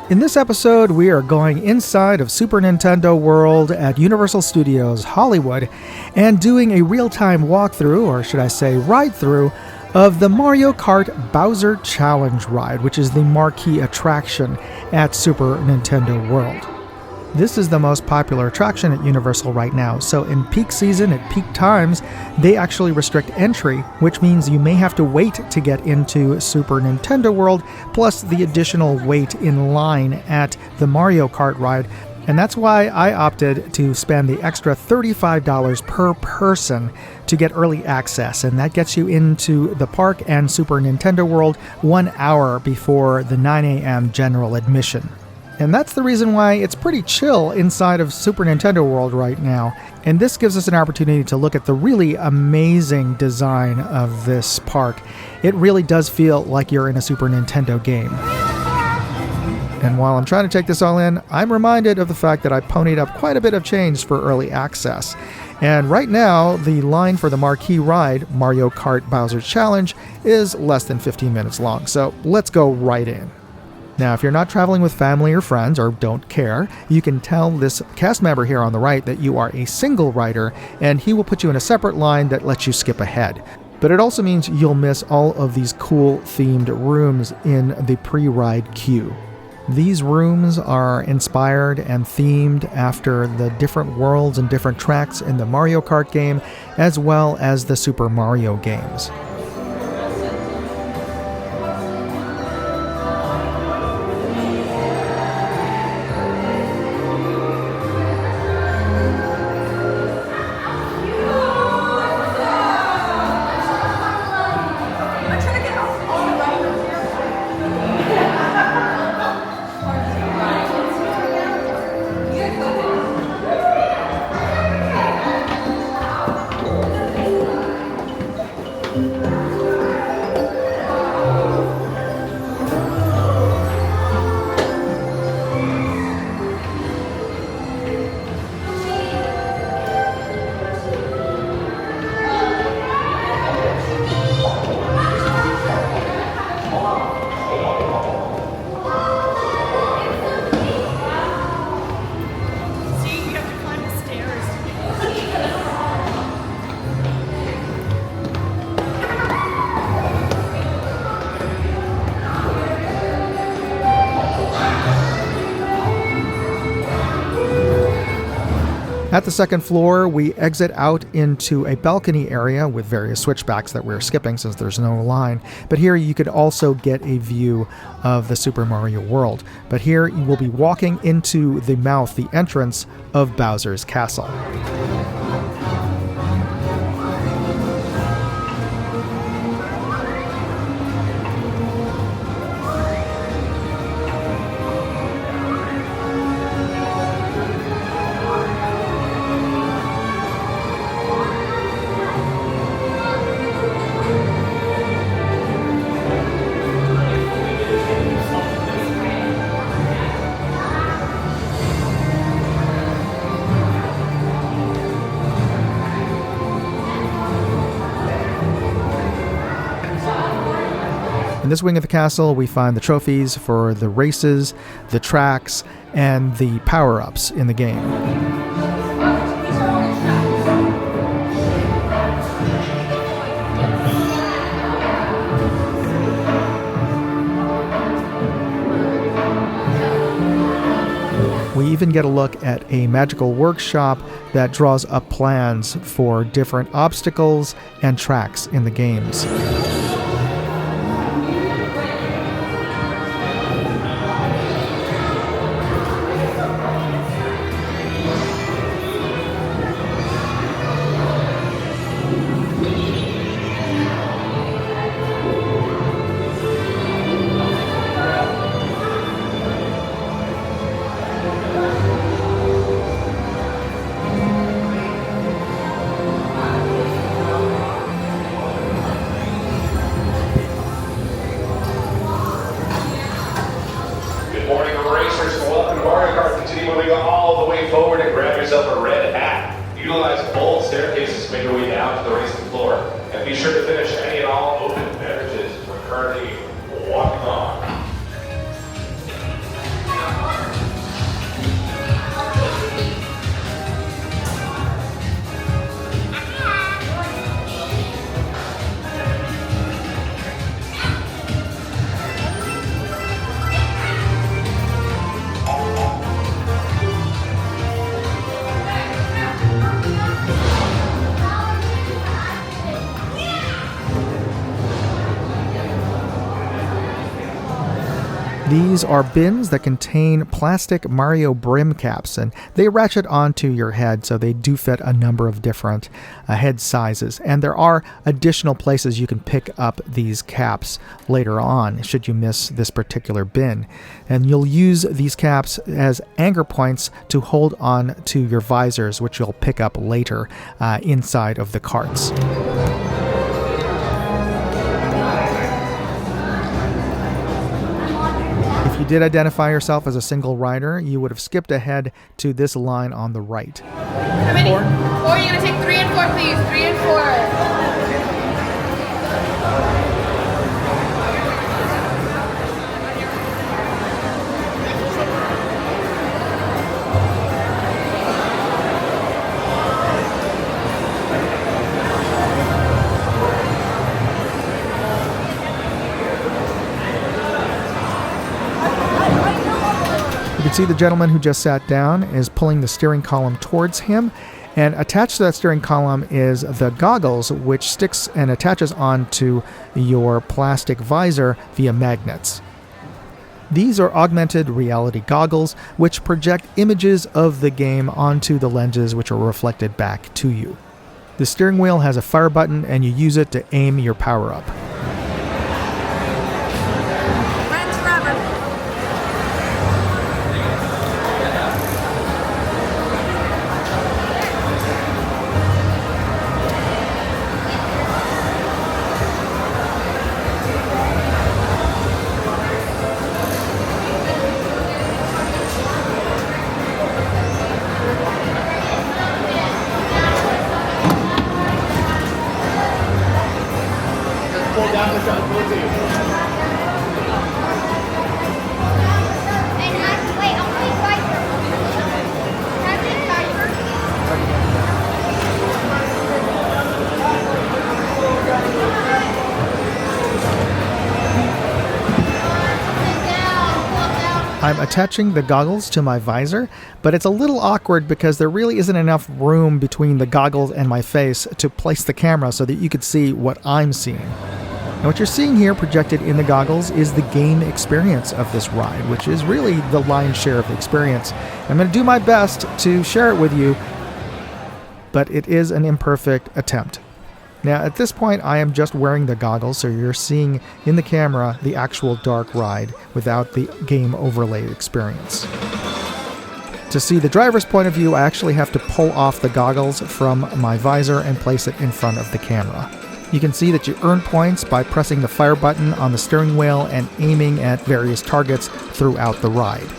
In this episode, we are going inside of Super Nintendo World at Universal Studios Hollywood and doing a real-time walkthrough, or should I say ride-through, of the Mario Kart Bowser Challenge ride, which is the marquee attraction at Super Nintendo World. This is the most popular attraction at Universal right now, so in peak season, at peak times, they actually restrict entry, which means you may have to wait to get into Super Nintendo World, plus the additional wait in line at the Mario Kart ride. And that's why I opted to spend the extra $35 per person to get early access, and that gets you into the park and Super Nintendo World 1 hour before the 9 a.m. general admission. And that's the reason why it's pretty chill inside of Super Nintendo World right now. And this gives us an opportunity to look at the really amazing design of this park. It really does feel like you're in a Super Nintendo game. And while I'm trying to take this all in, I'm reminded of the fact that I ponied up quite a bit of change for early access. And right now, the line for the marquee ride, Mario Kart Bowser Challenge, is less than 15 minutes long. So let's go right in. Now, if you're not traveling with family or friends or don't care, you can tell this cast member here on the right that you are a single rider, and he will put you in a separate line that lets you skip ahead. But it also means you'll miss all of these cool themed rooms in the pre-ride queue. These rooms are inspired and themed after the different worlds and different tracks in the Mario Kart game, as well as the Super Mario games. At the second floor, we exit out into a balcony area with various switchbacks that we're skipping since there's no line. But here you could also get a view of the Super Mario World. But here you will be walking into the mouth, the entrance of Bowser's Castle. In this wing of the castle, we find the trophies for the races, the tracks, and the power-ups in the game. We even get a look at a magical workshop that draws up plans for different obstacles and tracks in the games. yourself a red hat. Utilize bold staircases to make your way down to the racing floor. And be sure to finish any and all open beverages we're currently walking on. These are bins that contain plastic Mario brim caps, and they ratchet onto your head, so they do fit a number of different head sizes. And there are additional places you can pick up these caps later on, should you miss this particular bin. And you'll use these caps as anchor points to hold on to your visors, which you'll pick up later inside of the carts. If you did identify yourself as a single rider, you would have skipped ahead to this line on the right. How many? 4? You're going to take 3 and 4, please. 3 and 4. You can see the gentleman who just sat down is pulling the steering column towards him, and attached to that steering column is the goggles, which sticks and attaches onto your plastic visor via magnets. These are augmented reality goggles, which project images of the game onto the lenses, which are reflected back to you. The steering wheel has a fire button, and you use it to aim your power-up. I'm attaching the goggles to my visor, but it's a little awkward because there really isn't enough room between the goggles and my face to place the camera so that you could see what I'm seeing. And what you're seeing here projected in the goggles is the game experience of this ride, which is really the lion's share of the experience. I'm going to do my best to share it with you, but it is an imperfect attempt. Now, at this point, I am just wearing the goggles, so you're seeing in the camera the actual dark ride without the game overlay experience. To see the driver's point of view, I actually have to pull off the goggles from my visor and place it in front of the camera. You can see that you earn points by pressing the fire button on the steering wheel and aiming at various targets throughout the ride.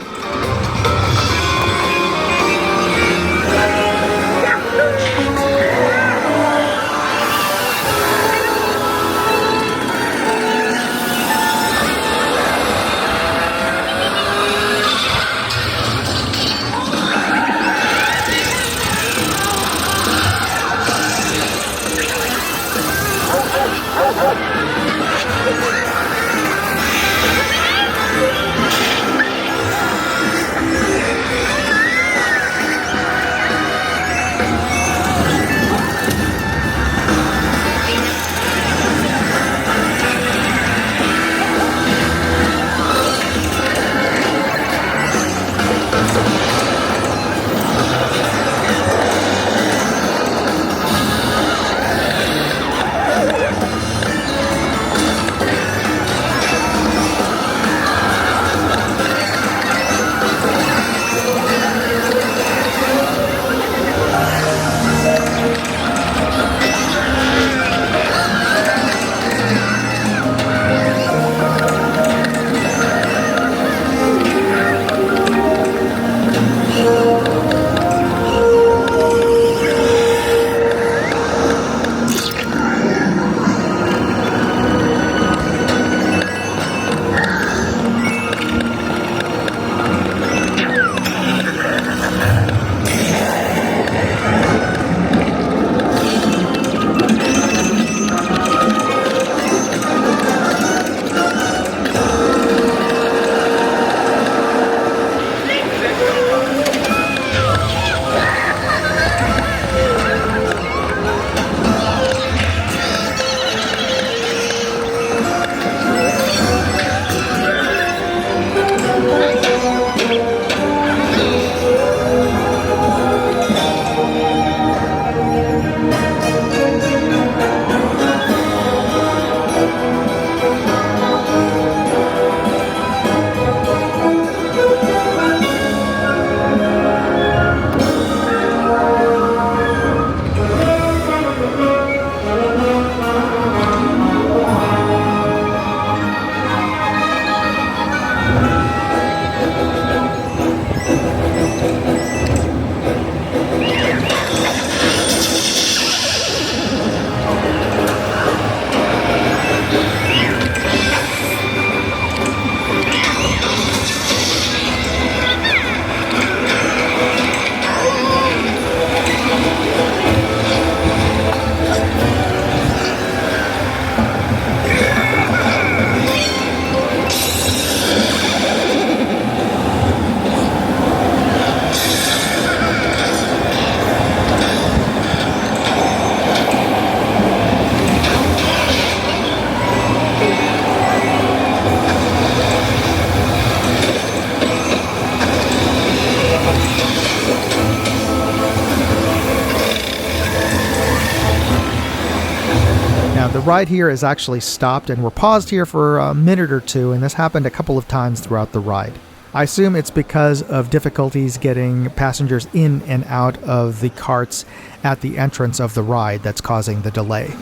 The ride here is actually stopped, and we're paused here for a minute or two, and this happened a couple of times throughout the ride. I assume it's because of difficulties getting passengers in and out of the carts at the entrance of the ride that's causing the delay.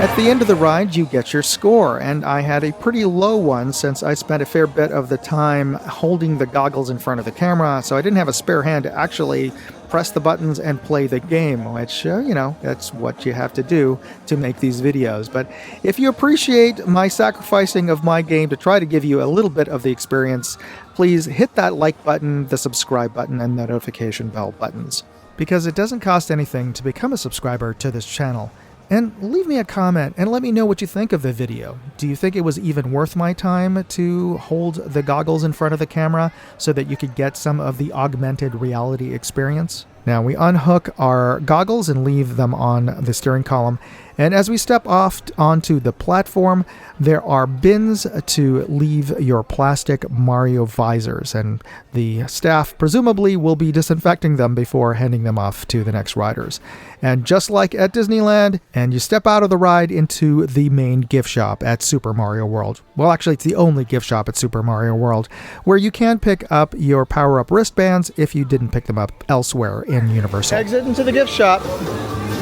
At the end of the ride, you get your score, and I had a pretty low one since I spent a fair bit of the time holding the goggles in front of the camera, so I didn't have a spare hand to actually press the buttons and play the game, which, that's what you have to do to make these videos. But if you appreciate my sacrificing of my game to try to give you a little bit of the experience, please hit that like button, the subscribe button, and the notification bell buttons, because it doesn't cost anything to become a subscriber to this channel. And leave me a comment and let me know what you think of the video. Do you think it was even worth my time to hold the goggles in front of the camera so that you could get some of the augmented reality experience? Now we unhook our goggles and leave them on the steering column. And as we step off onto the platform, there are bins to leave your plastic Mario visors, and the staff presumably will be disinfecting them before handing them off to the next riders. And just like at Disneyland, and you step out of the ride into the main gift shop at Super Mario World. Well, actually, it's the only gift shop at Super Mario World, where you can pick up your power-up wristbands if you didn't pick them up elsewhere in Universal. Exit into the gift shop.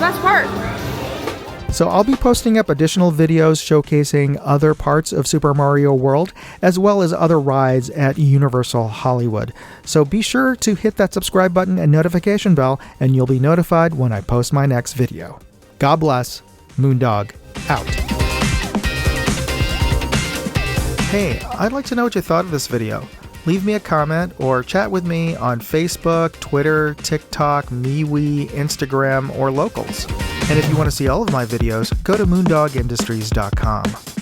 Best part. So I'll be posting up additional videos showcasing other parts of Super Mario World, as well as other rides at Universal Hollywood. So be sure to hit that subscribe button and notification bell, and you'll be notified when I post my next video. God bless. Moondog out. Hey, I'd like to know what you thought of this video. Leave me a comment or chat with me on Facebook, Twitter, TikTok, MeWe, Instagram, or Locals. And if you want to see all of my videos, go to moondogindustries.com.